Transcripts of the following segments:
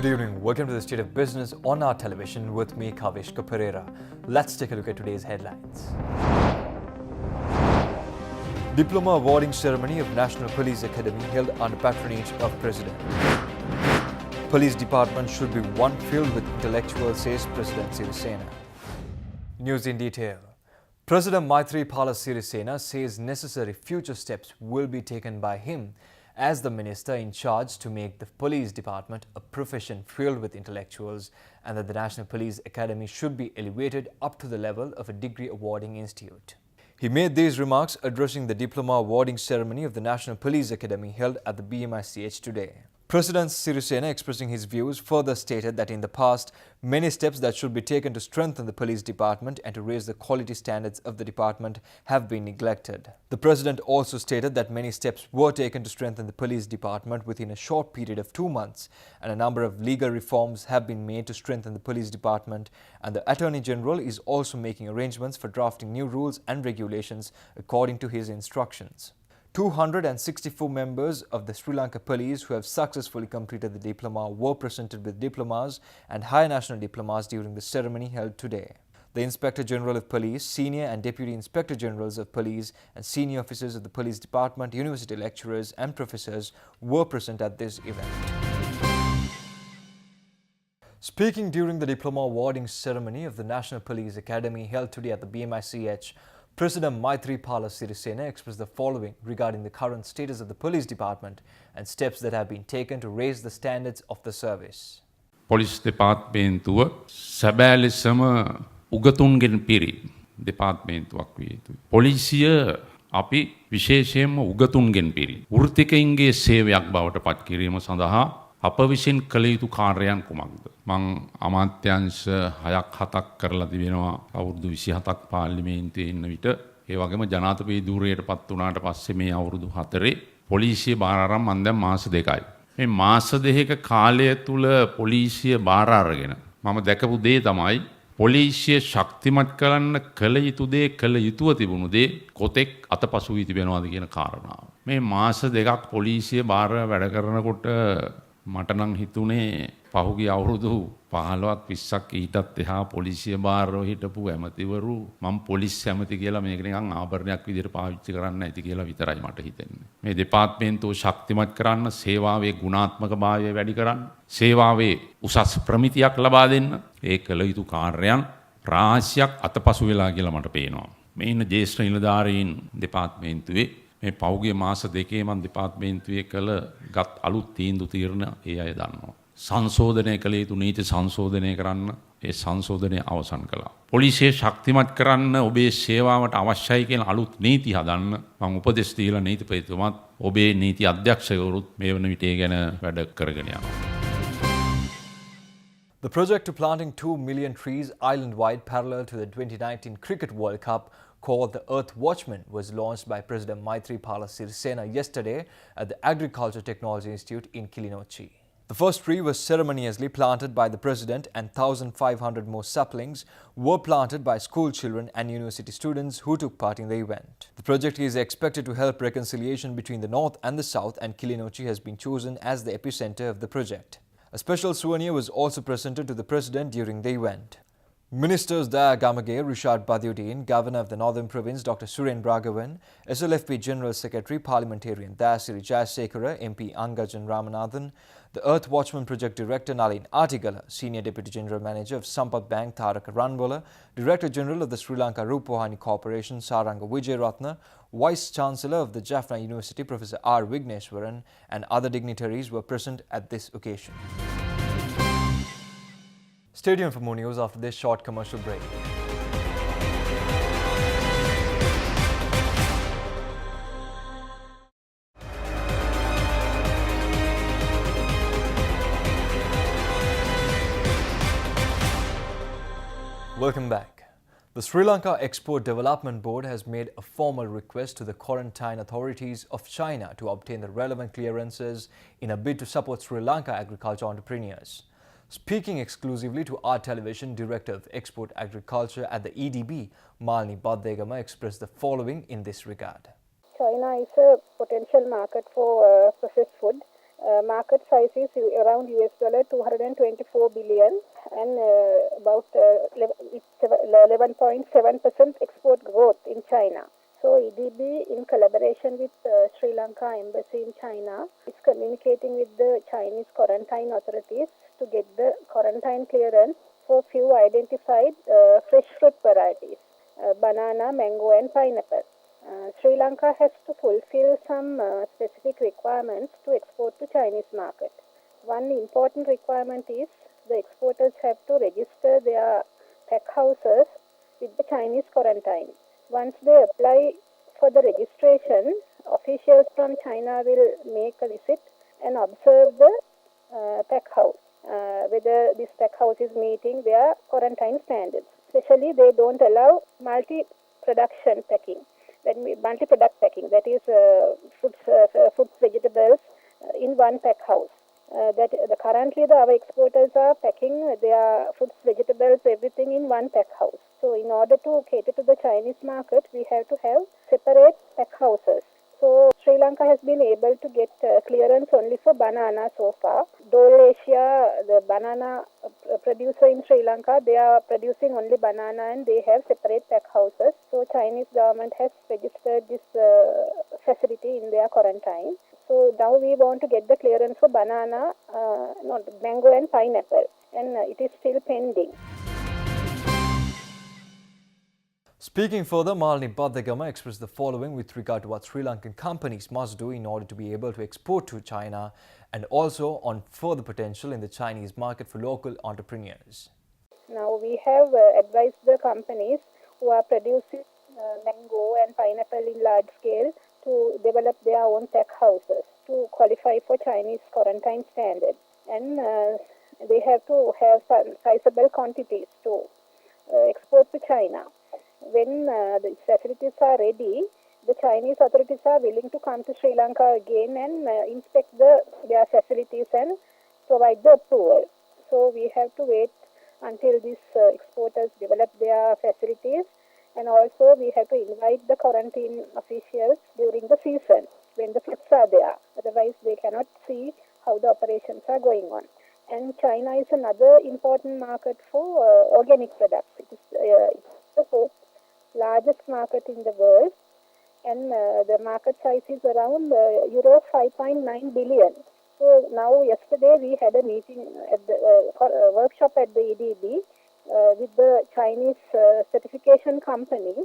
Good evening. Welcome to the State of Business on our television with me, Kavishka Pereira. Let's take a look at today's headlines. Diploma awarding ceremony of National Police Academy held under patronage of President. Police department should be one filled with intellectuals, says President Sirisena. News in detail. President Maithripala Sirisena says necessary future steps will be taken by him as the minister in charge to make the police department a profession filled with intellectuals, and that the National Police Academy should be elevated up to the level of a degree awarding institute. He made these remarks addressing the diploma awarding ceremony of the National Police Academy held at the BMICH today. President Sirisena, expressing his views, further stated that in the past, many steps that should be taken to strengthen the police department and to raise the quality standards of the department have been neglected. The president also stated that many steps were taken to strengthen the police department within a short period of 2 months, and a number of legal reforms have been made to strengthen the police department, and the Attorney General is also making arrangements for drafting new rules and regulations according to his instructions. 264 members of the Sri Lanka Police who have successfully completed the diploma were presented with diplomas and higher national diplomas during the ceremony held today. The Inspector General of Police, Senior and Deputy Inspector Generals of Police and senior officers of the Police Department, university lecturers and professors were present at this event. Speaking during the diploma awarding ceremony of the National Police Academy held today at the BMICH, President Maithripala Sirisena expressed the following regarding the current status of the police department and steps that have been taken to raise the standards of the service. Police departmentuව සැබෑ ලෙසම උගතුන්ගෙන් පිරි දෙපාර්තමේන්තුවක් විය යුතුයි. පොලිසිය අපි විශේෂයෙන්ම උගතුන්ගෙන් පිරි වෘත්තිකයින්ගේ සේවයක් බවට පත් කිරීම සඳහා අප විසින් කළ යුතු කාර්යයන් කුමක්ද? මං අමාත්‍යාංශ 6ක් 7ක් කරලා තිබෙනවා අවුරුදු 27ක් පාර්ලිමේන්තුවේ ඉන්න විට. ඒ වගේම ජනාධිපති ධූරයට පත් වුණාට පස්සේ මේ අවුරුදු 4 පොලිසිය බාර අරන් මම දැන් මාස 2යි. මේ මාස 2ක කාලය තුල පොලිසිය බාර අරගෙන මම දැකපු දේ තමයි පොලිසිය ශක්තිමත් කරන්න කළ යුතු දේ කළ යුතුව තිබුණු දේ කොතෙක් අතපසු වී තිබෙනවද කියන කාරණාව. මේ මාස 2ක් පොලිසිය බාර වැඩ කරනකොට මට නම් හිතුනේ පහුගිය අවුරුදු 15ක් 20ක් ඊටත් එහා පොලිසිය බාරව හිටපු ඇමතිවරු මම පොලිස් ඇමති කියලා මේක නිකන් ආභරණයක් විදිහට පාවිච්චි කරන්න ඇති කියලා විතරයි මට හිතෙන්නේ. මේ දෙපාර්තමේන්තුව ශක්තිමත් කරන්න, සේවාවේ ගුණාත්මකභාවය වැඩි කරන්න, සේවාවේ උසස් ප්‍රමිතියක් ලබා දෙන්න, ඒ කළ යුතු කාර්යයන් රාශියක් අතපසු වෙලා කියලා මට පේනවා. මේ ඉන්න ජ්‍යෙෂ්ඨ නිලධාරීන් දෙපාර්තමේන්තුවේ මේ පෞගේ මාස 2 මම දෙපාර්තමේන්තුවේ ගත් අලුත් තීන්දුව తీරන ඒ අය දන්නවා. සංශෝධනය කළ යුතු නීති සංශෝධනය කරන්න ඒ සංශෝධනය අවසන් කළා. පොලිසිය ශක්තිමත් කරන්න ඔබේ සේවාවට අවශ්‍යයි කියන අලුත් නීති හදන්න මම උපදෙස් දීලා නීතිපතිතුමාත් ඔබේ නීති අධ්‍යක්ෂකවරුත් මේ වන විට ගැන වැඩ කරගෙන යනවා. The project to planting 2 million trees island-wide parallel to the 2019 Cricket World Cup called the Earth Watchman was launched by President Maithripala Sirisena yesterday at the Agriculture Technology Institute in Kilinochchi. The first tree was ceremoniously planted by the President, and 1,500 more saplings were planted by school children and university students who took part in the event. The project is expected to help reconciliation between the North and the South, and Kilinochchi has been chosen as the epicenter of the project. A special souvenir was also presented to the President during the event. Ministers Daya Gamage, Rishad Badiuddin, Governor of the Northern Province Dr. Suren Raghavan, SLFP General Secretary Parliamentarian Dayasiri Jayasekara, MP Angajan Ramanathan, the Earth Watchman Project Director Nalin Artigala, Senior Deputy General Manager of Sampath Bank Tharaka Ranbola, Director General of the Sri Lanka Rupawahini Corporation Saranga Wijeratna, Vice Chancellor of the Jaffna University Professor R. Vigneswaran, and other dignitaries were present at this occasion. Stay tuned for more news after this short commercial break. Welcome back. The Sri Lanka Export Development Board has made a formal request to the quarantine authorities of China to obtain the relevant clearances in a bid to support Sri Lanka agriculture entrepreneurs. Speaking exclusively to our television, Director of Export Agriculture at the EDB, Malini Baddegama, expressed the following in this regard. China is a potential market for processed food, Market size is around US dollar 224 billion and about 11.7% export growth in China. So EDB, in collaboration with Sri Lanka Embassy in China, is communicating with the Chinese quarantine authorities to get the quarantine clearance for few identified fresh fruit varieties, banana, mango and pineapple. Sri Lanka has to fulfill some specific requirements to export to Chinese market. One important requirement is the exporters have to register their pack houses with the Chinese quarantine. Once they apply for the registration, officials from China will make a visit and observe the pack house, whether this pack house is meeting their quarantine standards. Especially, they don't allow multi-production packing. Multi-product packing, that is fruits, vegetables in one pack house. Currently our exporters are packing their fruits, vegetables, everything in one pack house. So in order to cater to the Chinese market, we have to have separate pack houses. So Sri Lanka has been able to get clearance only for banana so far. Dole Asia, the banana producer in Sri Lanka, they are producing only banana and they have separate pack houses. So Chinese government has registered this facility in their quarantine. So now we want to get the clearance for banana, not mango and pineapple, and it is still pending. Speaking further, Malini Bhattacharma expressed the following with regard to what Sri Lankan companies must do in order to be able to export to China and also on further potential in the Chinese market for local entrepreneurs. Now we have advised the companies who are producing mango and pineapple in large scale to develop their own pack houses to qualify for Chinese quarantine standards, and they have to have sizable quantities to export to China. When the facilities are ready, the Chinese authorities are willing to come to Sri Lanka again and inspect their facilities and provide the approval. So we have to wait until these exporters develop their facilities, and also we have to invite the quarantine officials during the season when the fruits are there. Otherwise, they cannot see how the operations are going on. And China is another important market for organic products. It is the largest market in the world, and the market size is around euro 5.9 billion. So now yesterday we had a meeting at the workshop at the EDB with the Chinese certification company,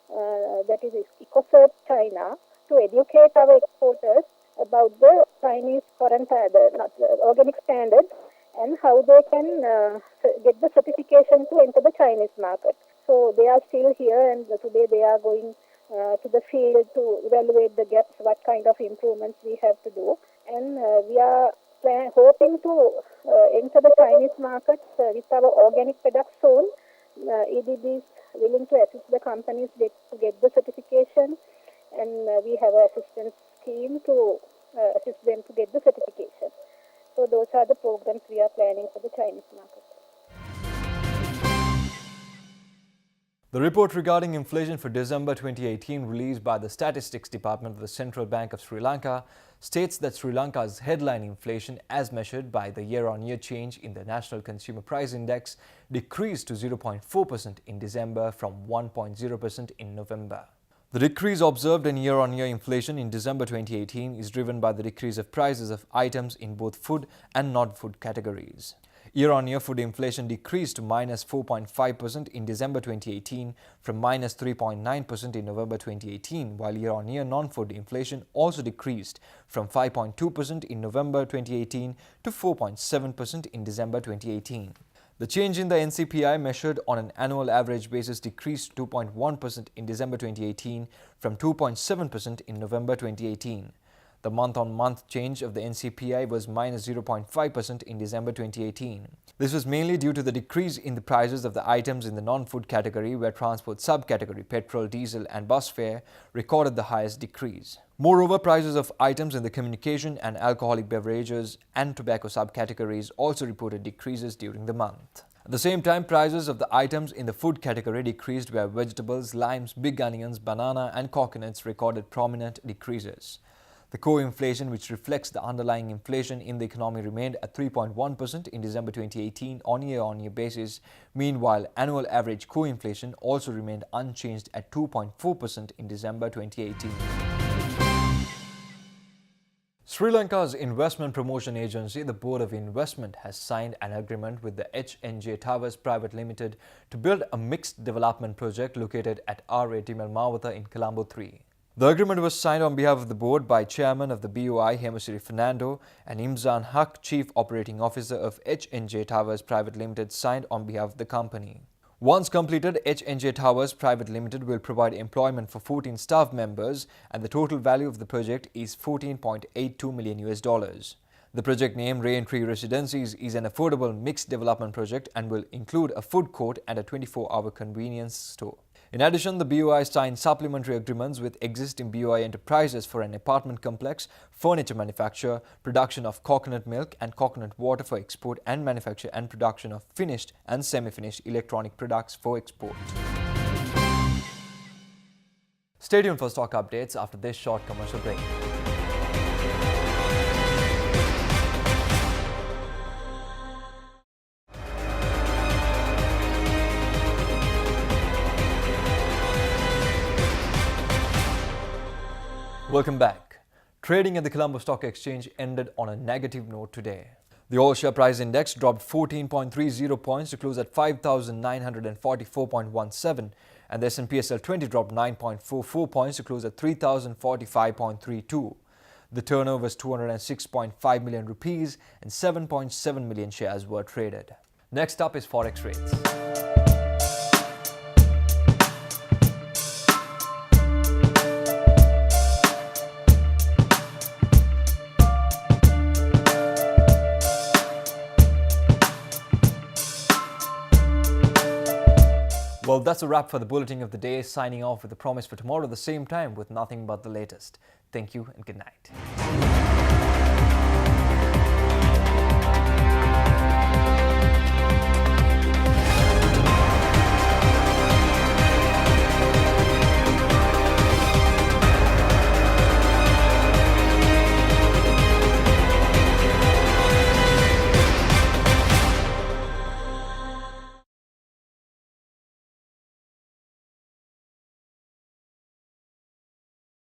that is EcoCert China, to educate our exporters about the Chinese organic standards and how they can get the certification to enter the Chinese market. So they are still here, and today they are going to the field to evaluate the gaps, what kind of improvements we have to do. And we are hoping to enter the Chinese market with our organic products soon. EDB is willing to assist the companies to get the certification, and we have an assistance scheme to assist them to get the certification. So those are the programs we are planning for the Chinese market. The report regarding inflation for December 2018 released by the Statistics Department of the Central Bank of Sri Lanka states that Sri Lanka's headline inflation as measured by the year-on-year change in the National Consumer Price Index decreased to 0.4% in December from 1.0% in November. The decrease observed in year-on-year inflation in December 2018 is driven by the decrease of prices of items in both food and non-food categories. Year-on-year food inflation decreased to minus 4.5% in December 2018 from minus 3.9% in November 2018, while year-on-year non-food inflation also decreased from 5.2% in November 2018 to 4.7% in December 2018. The change in the NCPI measured on an annual average basis decreased 2.1% in December 2018 from 2.7% in November 2018. The month-on-month change of the NCPI was minus 0.5% in December 2018. This was mainly due to the decrease in the prices of the items in the non-food category, where transport subcategory petrol, diesel and bus fare recorded the highest decrease. Moreover, prices of items in the communication and alcoholic beverages and tobacco subcategories also reported decreases during the month. At the same time, prices of the items in the food category decreased, where vegetables, limes, big onions, banana and coconuts recorded prominent decreases. The core inflation, which reflects the underlying inflation in the economy, remained at 3.1% in December 2018 on a year-on-year basis. Meanwhile, annual average core inflation also remained unchanged at 2.4% in December 2018. Sri Lanka's investment promotion agency, the Board of Investment, has signed an agreement with the HNJ Towers Private Limited to build a mixed development project located at R.A. Timel Mawatha in Colombo 3. The agreement was signed on behalf of the board by Chairman of the BOI, Hemasiri Fernando, and Imzan Haq, Chief Operating Officer of HNJ Towers Private Limited, signed on behalf of the company. Once completed, HNJ Towers Private Limited will provide employment for 14 staff members, and the total value of the project is $14.82 million. The project, named Raintree Residencies, is an affordable mixed development project and will include a food court and a 24-hour convenience store. In addition, the BOI signed supplementary agreements with existing BOI enterprises for an apartment complex, furniture manufacture, production of coconut milk and coconut water for export, and manufacture and production of finished and semi-finished electronic products for export. Stay tuned for stock updates after this short commercial break. Welcome back. Trading at the Colombo Stock Exchange ended on a negative note today. The All Share Price Index dropped 14.30 points to close at 5,944.17, and the S&P SL 20 dropped 9.44 points to close at 3,045.32. The turnover was 206.5 million rupees and 7.7 million shares were traded. Next up is Forex rates. Well, that's a wrap for the Bulletin of the Day, signing off with a promise for tomorrow at the same time with nothing but the latest. Thank you and good night.